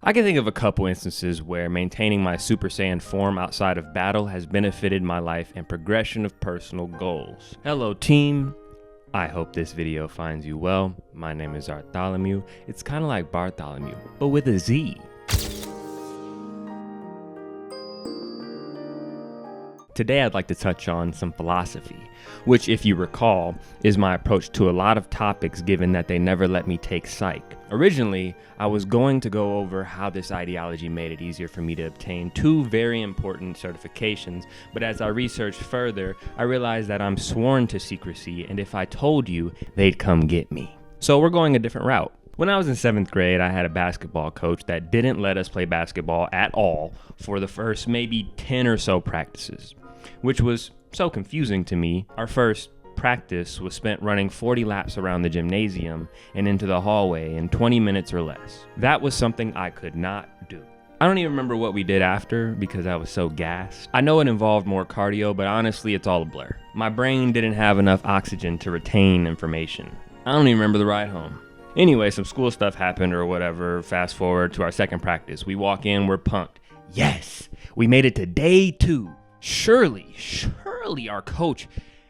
I can think of a couple instances where maintaining my Super Saiyan form outside of battle has benefited my life and progression of personal goals. Hello team, I hope this video finds you well. My name is Bartholomew. It's kind of like Bartholomew, but with a Z. Today I'd like to touch on some philosophy, which, if you recall, is my approach to a lot of topics given that they never let me take psych. Originally, I was going to go over how this ideology made it easier for me to obtain two very important certifications, but as I researched further, I realized that I'm sworn to secrecy, and if I told you, they'd come get me. So we're going a different route. When I was in 7th grade, I had a basketball coach that didn't let us play basketball at all for the first maybe 10 or so practices, which was so confusing to me. Our first practice was spent running 40 laps around the gymnasium and into the hallway in 20 minutes or less. That was something I could not do. I don't even remember what we did after because I was so gassed. I know it involved more cardio, but honestly, it's all a blur. My brain didn't have enough oxygen to retain information. I don't even remember the ride home. Anyway, some school stuff happened or whatever. Fast forward to our second practice. We walk in, we're pumped. Yes, we made it to day 2. Surely our coach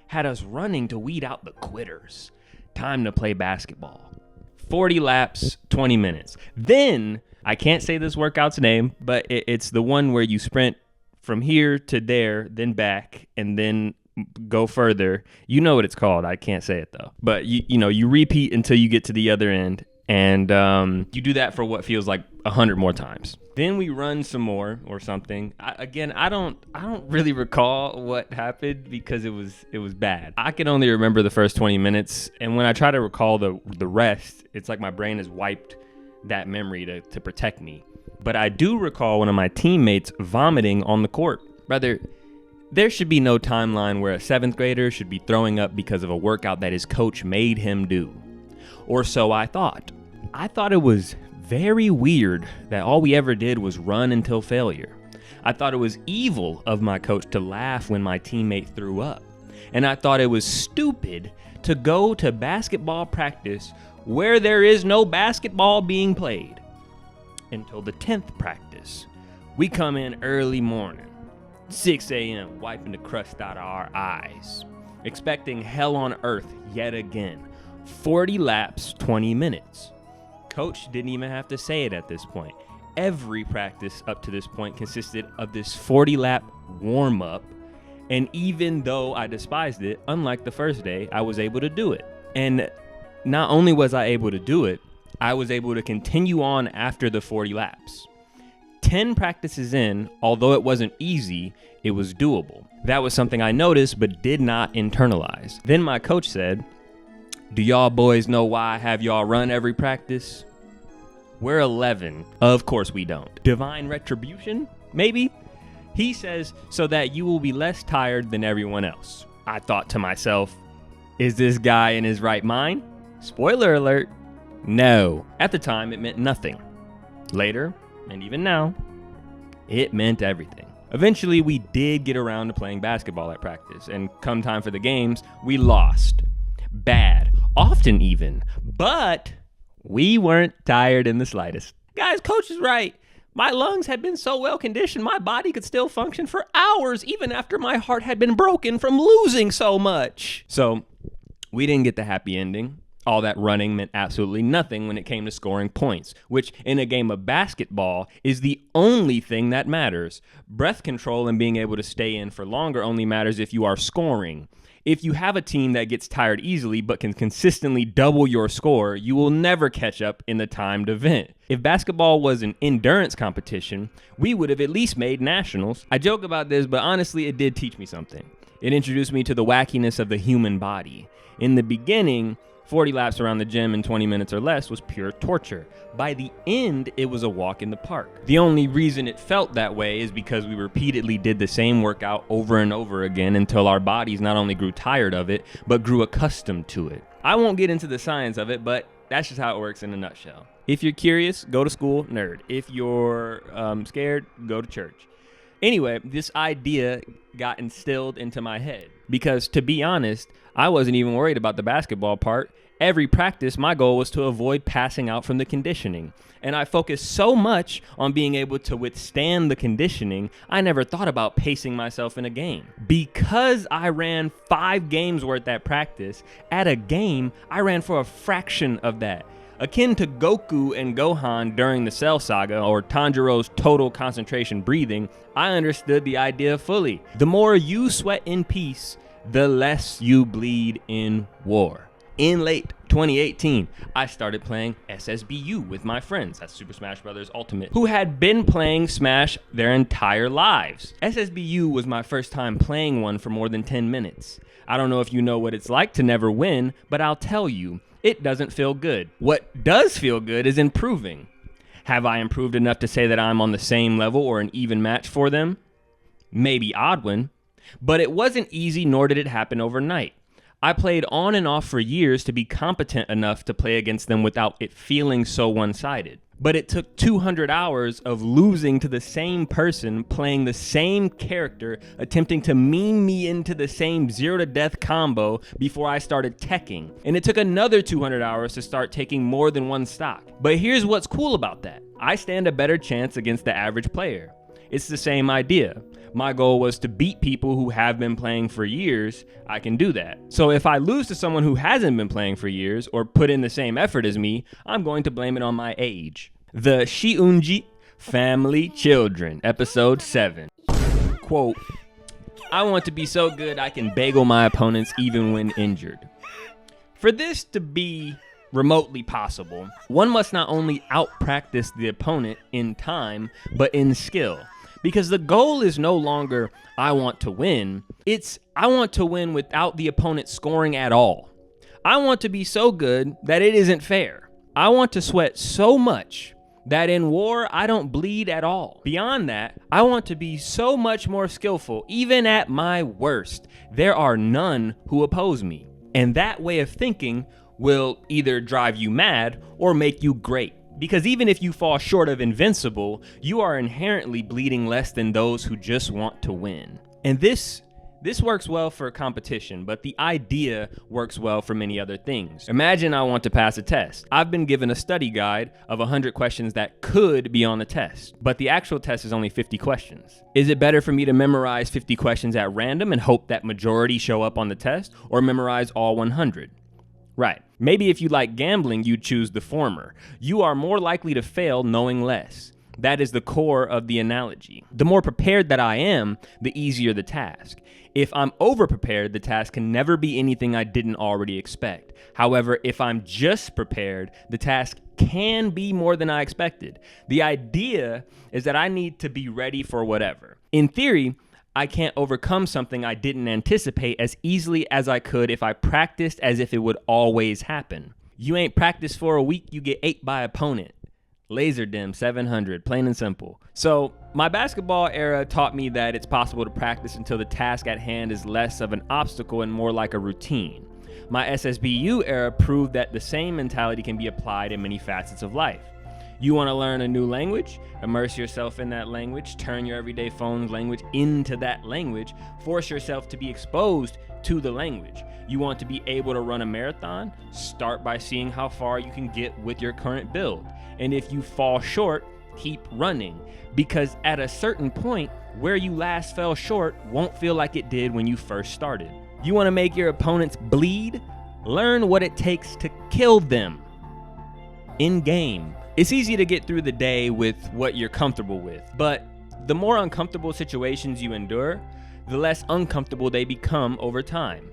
had us running to weed out the quitters. Time to play basketball. 40 laps, 20 minutes. Then, I can't say this workout's name, but it's the one where you sprint from here to there, then back, and then go further. You know what it's called. I can't say it though. But you repeat until you get to the other end. And you do that for what feels like 100 more times. Then we run some more or something. I don't really recall what happened because it was bad. I can only remember the first 20 minutes, and when I try to recall the rest, it's like my brain has wiped that memory to protect me. But I do recall one of my teammates vomiting on the court. Brother, there should be no timeline where a 7th grader should be throwing up because of a workout that his coach made him do. Or so I thought. I thought it was very weird that all we ever did was run until failure. I thought it was evil of my coach to laugh when my teammate threw up. And I thought it was stupid to go to basketball practice where there is no basketball being played. Until the 10th practice. We come in early morning, 6 a.m., wiping the crust out of our eyes, expecting hell on earth yet again. 40 laps, 20 minutes. Coach didn't even have to say it at this point. Every practice up to this point consisted of this 40-lap warm-up, and even though I despised it, unlike the first day, I was able to do it. And not only was I able to do it, I was able to continue on after the 40 laps. 10 practices in, although it wasn't easy, it was doable. That was something I noticed but did not internalize. Then my coach said, "Do y'all boys know why I have y'all run every practice?" We're 11. Of course we don't. Divine retribution? Maybe? He says, so that you will be less tired than everyone else. I thought to myself, is this guy in his right mind? Spoiler alert. No. At the time, it meant nothing. Later, and even now, it meant everything. Eventually, we did get around to playing basketball at practice, and come time for the games, we lost. Bad. Often even. But we weren't tired in the slightest. Guys, coach is right. My lungs had been so well conditioned, my body could still function for hours, even after my heart had been broken from losing so much. So we didn't get the happy ending. All that running meant absolutely nothing when it came to scoring points, which in a game of basketball is the only thing that matters. Breath control and being able to stay in for longer only matters if you are scoring. If you have a team that gets tired easily but can consistently double your score, you will never catch up in the timed event. If basketball was an endurance competition, we would have at least made nationals. I joke about this, but honestly, it did teach me something. It introduced me to the wackiness of the human body. In the beginning, 40 laps around the gym in 20 minutes or less was pure torture. By the end, it was a walk in the park. The only reason it felt that way is because we repeatedly did the same workout over and over again until our bodies not only grew tired of it, but grew accustomed to it. I won't get into the science of it, but that's just how it works in a nutshell. If you're curious, go to school, nerd. If you're scared, go to church. Anyway, this idea got instilled into my head because, to be honest, I wasn't even worried about the basketball part, Every practice, my goal was to avoid passing out from the conditioning. And I focused so much on being able to withstand the conditioning, I never thought about pacing myself in a game. Because I ran 5 games worth at practice, at a game, I ran for a fraction of that. Akin to Goku and Gohan during the Cell Saga, or Tanjiro's total concentration breathing, I understood the idea fully. The more you sweat in peace, the less you bleed in war. In late 2018, I started playing SSBU with my friends, that's Super Smash Bros. Ultimate, who had been playing Smash their entire lives. SSBU was my first time playing one for more than 10 minutes. I don't know if you know what it's like to never win, but I'll tell you, it doesn't feel good. What does feel good is improving. Have I improved enough to say that I'm on the same level or an even match for them? Maybe Odwin, but it wasn't easy, nor did it happen overnight. I played on and off for years to be competent enough to play against them without it feeling so one-sided. But it took 200 hours of losing to the same person, playing the same character, attempting to meme me into the same 0 to death combo before I started teching. And it took another 200 hours to start taking more than one stock. But here's what's cool about that. I stand a better chance against the average player. It's the same idea. My goal was to beat people who have been playing for years. I can do that. So if I lose to someone who hasn't been playing for years or put in the same effort as me, I'm going to blame it on my age. The Shiunji Family Children, episode 7. Quote, I want to be so good I can bagel my opponents even when injured. For this to be remotely possible, one must not only out-practice the opponent in time, but in skill. Because the goal is no longer, I want to win, it's, I want to win without the opponent scoring at all. I want to be so good that it isn't fair. I want to sweat so much that in war, I don't bleed at all. Beyond that, I want to be so much more skillful, even at my worst. There are none who oppose me. And that way of thinking will either drive you mad or make you great. Because even if you fall short of invincible, you are inherently bleeding less than those who just want to win. And this works well for competition, but the idea works well for many other things. Imagine I want to pass a test. I've been given a study guide of 100 questions that could be on the test, but the actual test is only 50 questions. Is it better for me to memorize 50 questions at random and hope that majority show up on the test, or memorize all 100? Right. Maybe if you like gambling, you'd choose the former. You are more likely to fail knowing less. That is the core of the analogy. The more prepared that I am, the easier the task. If I'm over-prepared, the task can never be anything I didn't already expect. However, if I'm just prepared, the task can be more than I expected. The idea is that I need to be ready for whatever. In theory, I can't overcome something I didn't anticipate as easily as I could if I practiced as if it would always happen. You ain't practiced for a week, you get ate by opponent. Laser dim 700, plain and simple. So my basketball era taught me that it's possible to practice until the task at hand is less of an obstacle and more like a routine. My SSBU era proved that the same mentality can be applied in many facets of life. You want to learn a new language? Immerse yourself in that language, turn your everyday phone language into that language, force yourself to be exposed to the language. You want to be able to run a marathon? Start by seeing how far you can get with your current build. And if you fall short, keep running. Because at a certain point, where you last fell short won't feel like it did when you first started. You want to make your opponents bleed? Learn what it takes to kill them in game. It's easy to get through the day with what you're comfortable with, but the more uncomfortable situations you endure, the less uncomfortable they become over time.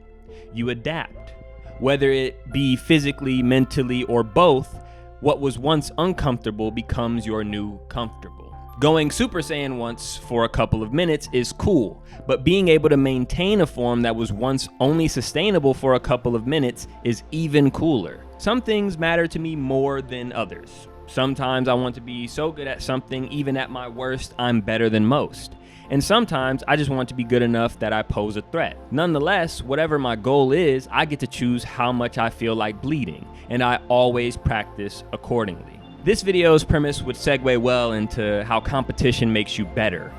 You adapt. Whether it be physically, mentally, or both, what was once uncomfortable becomes your new comfortable. Going Super Saiyan once for a couple of minutes is cool, but being able to maintain a form that was once only sustainable for a couple of minutes is even cooler. Some things matter to me more than others. Sometimes I want to be so good at something, even at my worst, I'm better than most. And sometimes I just want to be good enough that I pose a threat. Nonetheless, whatever my goal is, I get to choose how much I feel like bleeding, and I always practice accordingly. This video's premise would segue well into how competition makes you better,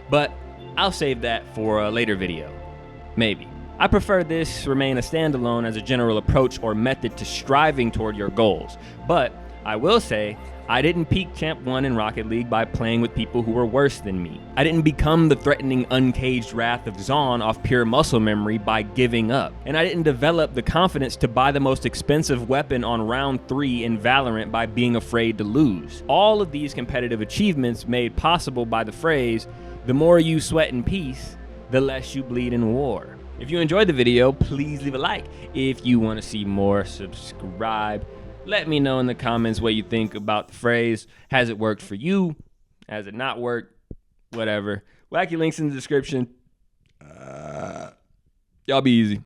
but I'll save that for a later video. Maybe. I prefer this remain a standalone as a general approach or method to striving toward your goals. But I will say, I didn't peak Champ 1 in Rocket League by playing with people who were worse than me. I didn't become the threatening, uncaged wrath of Zon off pure muscle memory by giving up. And I didn't develop the confidence to buy the most expensive weapon on round 3 in Valorant by being afraid to lose. All of these competitive achievements made possible by the phrase, the more you sweat in peace, the less you bleed in war. If you enjoyed the video, please leave a like. If you want to see more, subscribe. Let me know in the comments what you think about the phrase. Has it worked for you? Has it not worked? Whatever. Wacky links in the description. Y'all be easy.